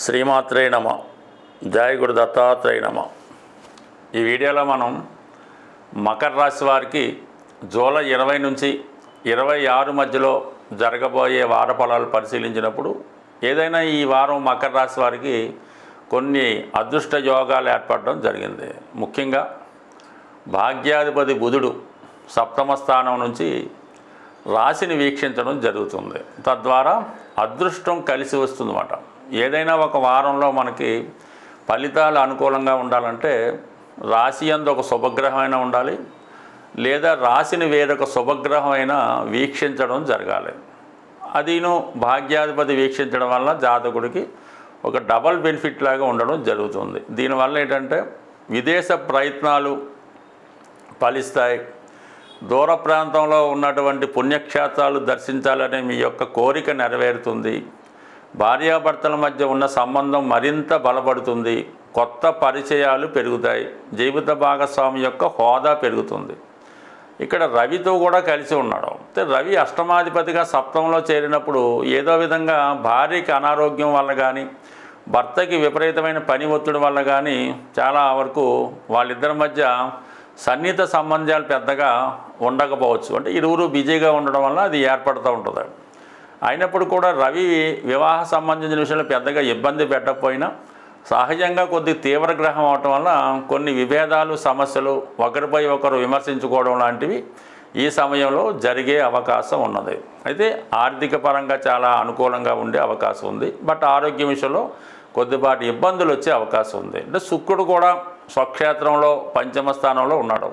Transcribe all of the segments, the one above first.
శ్రీమాత్రే నమ. జయ గురు దత్తాత్రేయ నమ. ఈ వీడియోలో మనం మకర రాశి వారికి జూలై 20 నుంచి 26 మధ్యలో జరగబోయే వార ఫలాలు పరిశీలించినప్పుడు ఏదైనా ఈ వారం మకర రాశి వారికి కొన్ని అదృష్ట యోగాలు ఏర్పడడం జరిగింది. ముఖ్యంగా భాగ్యాధిపతి బుధుడు సప్తమ స్థానం నుంచి రాశిని వీక్షించడం జరుగుతుంది. తద్వారా అదృష్టం కలిసి వస్తుందన్నమాట. ఏదైనా ఒక వారంలో మనకి ఫలితాలు అనుకూలంగా ఉండాలంటే రాశి యందు ఒక శుభగ్రహమైనా ఉండాలి, లేదా రాశిని వేరొక శుభగ్రహమైనా వీక్షించడం జరగాలి. అదిను భాగ్యాధిపతి వీక్షించడం వల్ల జాతకుడికి ఒక డబల్ బెనిఫిట్ లాగా ఉండడం జరుగుతుంది. దీనివల్ల ఏంటంటే విదేశ ప్రయత్నాలు ఫలిస్తాయి. దూర ప్రాంతంలో ఉన్నటువంటి పుణ్యక్షేత్రాలు దర్శించాలనే మీ యొక్క కోరిక నెరవేరుతుంది. భార్యాభర్తల మధ్య ఉన్న సంబంధం మరింత బలపడుతుంది. కొత్త పరిచయాలు పెరుగుతాయి. జీవిత భాగస్వామి యొక్క హోదా పెరుగుతుంది. ఇక్కడ రవితో కూడా కలిసి ఉన్నాడు. అంటే రవి అష్టమాధిపతిగా సప్తమంలో చేరినప్పుడు ఏదో విధంగా భార్యకి అనారోగ్యం వల్ల కానీ, భర్తకి విపరీతమైన పని ఒత్తిడి వల్ల కానీ చాలా వరకు వాళ్ళిద్దరి మధ్య సన్నిహిత సంబంధాలు పెద్దగా ఉండకపోవచ్చు. అంటే ఇరువురు బిజీగా ఉండడం వల్ల అది ఏర్పడుతూ ఉంటుంది. అయినప్పుడు కూడా రవి వివాహ సంబంధించిన విషయంలో పెద్దగా ఇబ్బంది పెట్టకపోయినా సహజంగా కొద్ది తీవ్ర గ్రహం అవటం వల్ల కొన్ని విభేదాలు, సమస్యలు, ఒకరిపై ఒకరు విమర్శించుకోవడం లాంటివి ఈ సమయంలో జరిగే అవకాశం ఉన్నది. అయితే ఆర్థిక పరంగా చాలా అనుకూలంగా ఉండే అవకాశం ఉంది. బట్ ఆరోగ్య విషయంలో కొద్దిపాటి ఇబ్బందులు వచ్చే అవకాశం ఉంది. అంటే శుక్రుడు కూడా స్వక్షేత్రంలో పంచమ స్థానంలో ఉన్నాడు.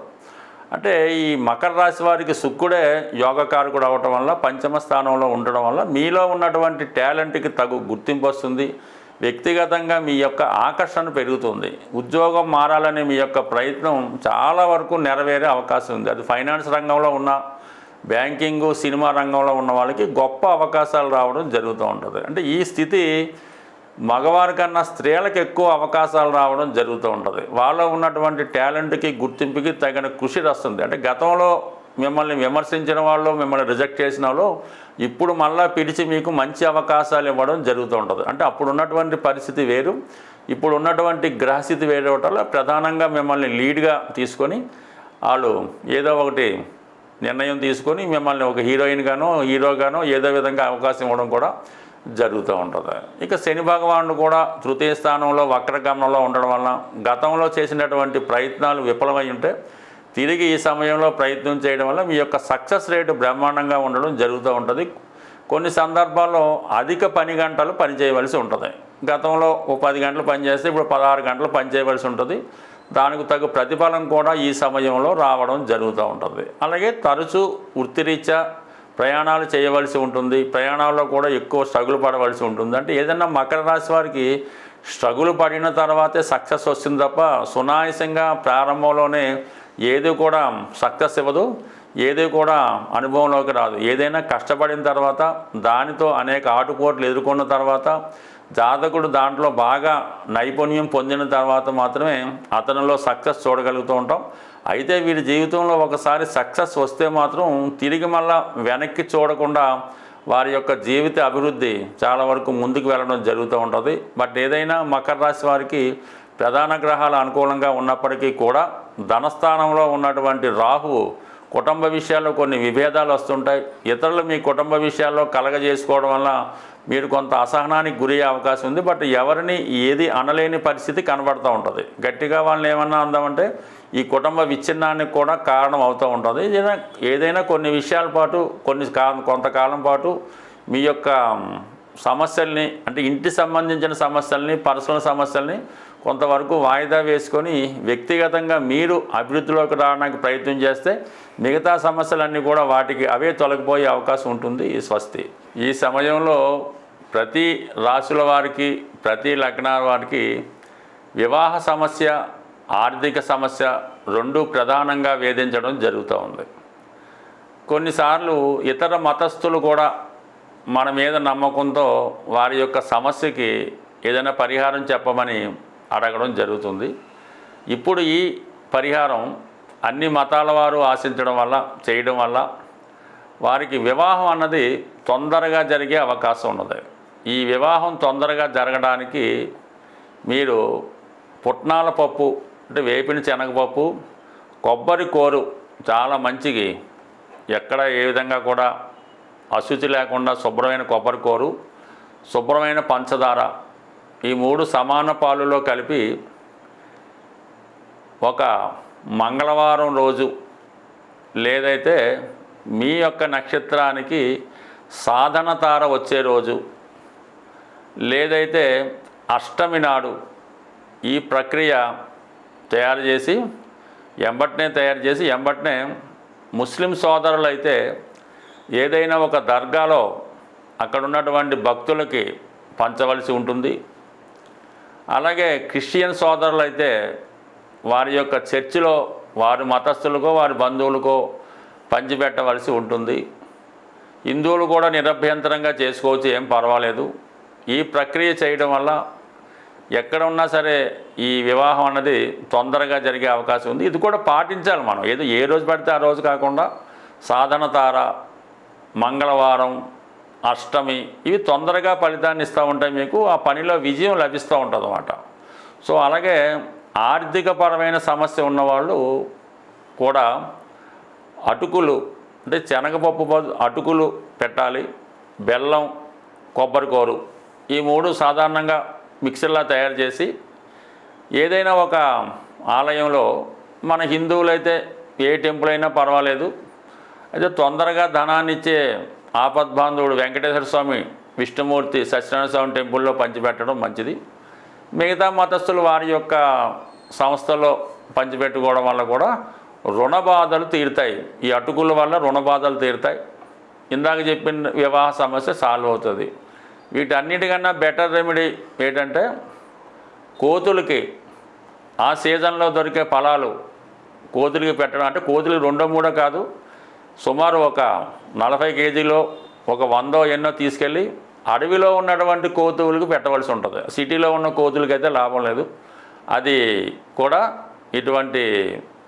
అంటే ఈ మకర రాశి వారికి శుక్రుడే యోగకారకుడు అవ్వటం వల్ల పంచమ స్థానంలో ఉండడం వల్ల మీలో ఉన్నటువంటి టాలెంట్కి తగు గుర్తింపు వస్తుంది. వ్యక్తిగతంగా మీ యొక్క ఆకర్షణ పెరుగుతుంది. ఉద్యోగం మారాలనే మీ యొక్క ప్రయత్నం చాలా వరకు నెరవేరే అవకాశం ఉంది. అది ఫైనాన్స్ రంగంలో ఉన్న, బ్యాంకింగు, సినిమా రంగంలో ఉన్న వాళ్ళకి గొప్ప అవకాశాలు రావడం జరుగుతూ ఉంటుంది. అంటే ఈ స్థితి మగవారి కన్నా స్త్రీలకు ఎక్కువ అవకాశాలు రావడం జరుగుతూ ఉంటుంది. వాళ్ళలో ఉన్నటువంటి టాలెంట్కి, గుర్తింపుకి తగిన కృషి వస్తుంది. అంటే గతంలో మిమ్మల్ని విమర్శించిన వాళ్ళు, మిమ్మల్ని రిజెక్ట్ చేసిన వాళ్ళు ఇప్పుడు మళ్ళీ పిలిచి మీకు మంచి అవకాశాలు ఇవ్వడం జరుగుతూ ఉంటుంది. అంటే అప్పుడు ఉన్నటువంటి పరిస్థితి వేరు, ఇప్పుడు ఉన్నటువంటి గ్రహస్థితి వేరే వల్ల ప్రధానంగా మిమ్మల్ని లీడ్గా తీసుకొని వాళ్ళు ఏదో ఒకటి నిర్ణయం తీసుకొని మిమ్మల్ని ఒక హీరోయిన్గానో హీరోగానో ఏదో విధంగా అవకాశం ఇవ్వడం కూడా జరుగుతూ ఉంటుంది. ఇక శని భగవానుడు కూడా తృతీయ స్థానంలో వక్రగమనంలో ఉండడం వల్ల గతంలో చేసినటువంటి ప్రయత్నాలు విఫలమై ఉంటే తిరిగి ఈ సమయంలో ప్రయత్నం చేయడం వల్ల మీ యొక్క సక్సెస్ రేటు బ్రహ్మాండంగా ఉండడం జరుగుతూ ఉంటుంది. కొన్ని సందర్భాల్లో అధిక పని గంటలు పనిచేయవలసి ఉంటుంది. గతంలో ఓ 10 గంటలు పనిచేస్తే ఇప్పుడు 16 గంటలు పనిచేయవలసి ఉంటుంది. దానికి తగ్గ ప్రతిఫలం కూడా ఈ సమయంలో రావడం జరుగుతూ ఉంటుంది. అలాగే తరచూ వృత్తిరీత్యా ప్రయాణాలు చేయవలసి ఉంటుంది. ప్రయాణాల్లో కూడా ఎక్కువ స్ట్రగుల్ పడవలసి ఉంటుంది. అంటే ఏదైనా మకర రాశి వారికి స్ట్రగుల్ పడిన తర్వాతే సక్సెస్ వస్తుంది తప్ప సునాయాసంగా ప్రారంభంలోనే ఏది కూడా సక్సెస్ ఇవ్వదు, ఏది కూడా అనుభవంలోకి రాదు. ఏదైనా కష్టపడిన తర్వాత, దానితో అనేక ఆటుపోట్లు ఎదుర్కొన్న తర్వాత, జాతకుడు దాంట్లో బాగా నైపుణ్యం పొందిన తర్వాత మాత్రమే అతనిలో సక్సెస్ చూడగలుగుతూ ఉంటాం. అయితే వీరి జీవితంలో ఒకసారి సక్సెస్ వస్తే మాత్రం తిరిగి మళ్ళా వెనక్కి చూడకుండా వారి యొక్క జీవిత అభివృద్ధి చాలా వరకు ముందుకు వెళ్ళడం జరుగుతూ ఉంటుంది. బట్ ఏదైనా మకర రాశి వారికి ప్రధాన గ్రహాలు అనుకూలంగా ఉన్నప్పటికీ కూడా ధనస్థానంలో ఉన్నటువంటి రాహువు కుటుంబ విషయాల్లో కొన్ని విభేదాలు వస్తుంటాయి. ఇతరులు మీ కుటుంబ విషయాల్లో కలగజేసుకోవడం వల్ల మీరు కొంత అసహనానికి గురయ్యే అవకాశం ఉంది. బట్ ఎవరిని ఏది అనలేని పరిస్థితి కనబడుతూ ఉంటుంది. గట్టిగా వాళ్ళని ఏమన్నా అందామంటే ఈ కుటుంబ విచ్ఛిన్నానికి కూడా కారణం అవుతూ ఉంటుంది. ఏదైనా కొన్ని విషయాల పాటు కొంతకాలం పాటు మీ యొక్క సమస్యల్ని, అంటే ఇంటి సంబంధించిన సమస్యల్ని, పర్సనల్ సమస్యల్ని కొంతవరకు వాయిదా వేసుకొని వ్యక్తిగతంగా మీరు అభివృద్ధిలోకి రావడానికి ప్రయత్నం చేస్తే మిగతా సమస్యలన్నీ కూడా వాటికి అవే తొలగిపోయే అవకాశం ఉంటుంది. స్వస్తి. ఈ సమయంలో ప్రతి రాశుల వారికి, ప్రతి లగ్నాల వారికి వివాహ సమస్య, ఆర్థిక సమస్య రెండు ప్రధానంగా వేధించడం జరుగుతూ ఉంది. కొన్నిసార్లు ఇతర మతస్థులు కూడా మన మీద నమ్మకంతో వారి యొక్క సమస్యకి ఏదైనా పరిహారం చెప్పమని అడగడం జరుగుతుంది. ఇప్పుడు ఈ పరిహారం అన్ని మతాల వారు ఆశించడం వల్ల, చేయడం వల్ల వారికి వివాహం అన్నది తొందరగా జరిగే అవకాశం ఉన్నది. ఈ వివాహం తొందరగా జరగడానికి మీరు పుట్నాల పప్పు అంటే వేపిన శనగపప్పు, కొబ్బరి కోరు చాలా మంచిది, ఎక్కడ ఏ విధంగా కూడా అశుచి లేకుండా శుభ్రమైన కొబ్బరి కోరు, శుభ్రమైన పంచదార, ఈ 3 సమాన పాలులో కలిపి ఒక మంగళవారం రోజు లేదైతే మీ యొక్క నక్షత్రానికి సాధన తార వచ్చే రోజు లేదైతే అష్టమి నాడు ఈ ప్రక్రియ తయారు చేసి ఎంబట్నే ముస్లిం సోదరులు అయితే ఏదైనా ఒక దర్గాలో అక్కడ ఉన్నటువంటి భక్తులకి పంచవలసి ఉంటుంది. అలాగే క్రిస్టియన్ సోదరులు అయితే వారి యొక్క చర్చిలో వారి మతస్థులకో వారి బంధువులకో పంచిపెట్టవలసి ఉంటుంది. హిందువులు కూడా నిరభ్యంతరంగా చేసుకోవచ్చు, ఏం పర్వాలేదు. ఈ ప్రక్రియ చేయడం వల్ల ఎక్కడ ఉన్నా సరే ఈ వివాహం అన్నది తొందరగా జరిగే అవకాశం ఉంది. ఇది కూడా పాటించాలి మనం. ఏదో ఏ రోజు పడితే ఆ రోజు కాకుండా సాధన తార, మంగళవారం, అష్టమి ఇవి తొందరగా ఫలితాన్ని ఇస్తూ ఉంటాయి. మీకు ఆ పనిలో విజయం లభిస్తూ ఉంటుంది అన్నమాట. సో అలాగే ఆర్థికపరమైన సమస్య ఉన్నవాళ్ళు కూడా అటుకులు అంటే శనగపప్పు అటుకులు పెట్టాలి, బెల్లం, కొబ్బరి కోరు ఈ 3 సాధారణంగా మిక్సర్లా తయారు చేసి ఏదైనా ఒక ఆలయంలో, మన హిందువులైతే ఏ టెంపుల్ అయినా పర్వాలేదు, అయితే తొందరగా ధనాన్ని ఇచ్చే ఆపద్బాంధవుడు వెంకటేశ్వర స్వామి, విష్ణుమూర్తి, సత్యనారాయణ స్వామి టెంపుల్లో పంచిపెట్టడం మంచిది. మిగతా మతస్థులు వారి యొక్క సంస్థలో పంచిపెట్టుకోవడం వల్ల కూడా రుణ బాధలు తీరుతాయి. ఈ అటుకుల వల్ల రుణ బాధలు తీరుతాయి. ఇందాక చెప్పిన వివాహ సమస్య సాల్వ్ అవుతుంది. వీటన్నిటికన్నా బెటర్ రెమెడీ ఏంటంటే కోతులకి ఆ సీజన్లో దొరికే ఫలాలు కోతులకి పెట్టడం. అంటే కోతులకి 2-3 కాదు, సుమారు ఒక 40 కేజీలో ఒక 100 ఎన్నో తీసుకెళ్ళి అడవిలో ఉన్నటువంటి కోతువులకు పెట్టవలసి ఉంటుంది. సిటీలో ఉన్న కోతులకైతే లాభం లేదు. అది కూడా ఇటువంటి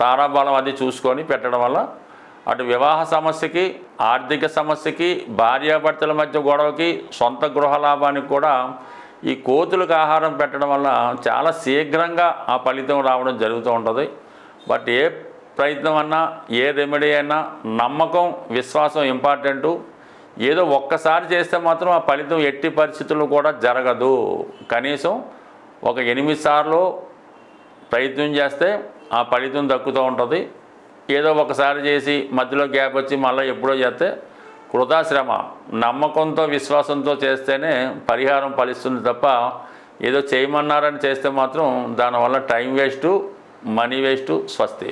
తారాబలం అది చూసుకొని పెట్టడం వల్ల అటు వివాహ సమస్యకి, ఆర్థిక సమస్యకి, భార్యాభర్తల మధ్య గొడవకి, సొంత గృహ లాభానికి కూడా ఈ కోతులకు ఆహారం పెట్టడం వల్ల చాలా శీఘ్రంగా ఆ ఫలితం రావడం జరుగుతూ ఉంటుంది. బట్ ఏ ప్రయత్నం అన్నా, ఏ రెమెడీ అయినా నమ్మకం, విశ్వాసం ఇంపార్టెంటు. ఏదో ఒక్కసారి చేస్తే మాత్రం ఆ ఫలితం ఎట్టి పరిస్థితుల్లో కూడా జరగదు. కనీసం ఒక 8 సార్లు ప్రయత్నం చేస్తే ఆ ఫలితం దక్కుతూ ఉంటుంది. ఏదో ఒకసారి చేసి మధ్యలో గ్యాప్ వచ్చి మళ్ళీ ఎప్పుడో చేస్తే కృతాశ్రమ. నమ్మకంతో, విశ్వాసంతో చేస్తేనే పరిహారం ఫలిస్తుంది తప్ప ఏదో చేయమన్నారని చేస్తే మాత్రం దానివల్ల టైం వేస్టు, మనీ వేస్టు. స్వస్తి.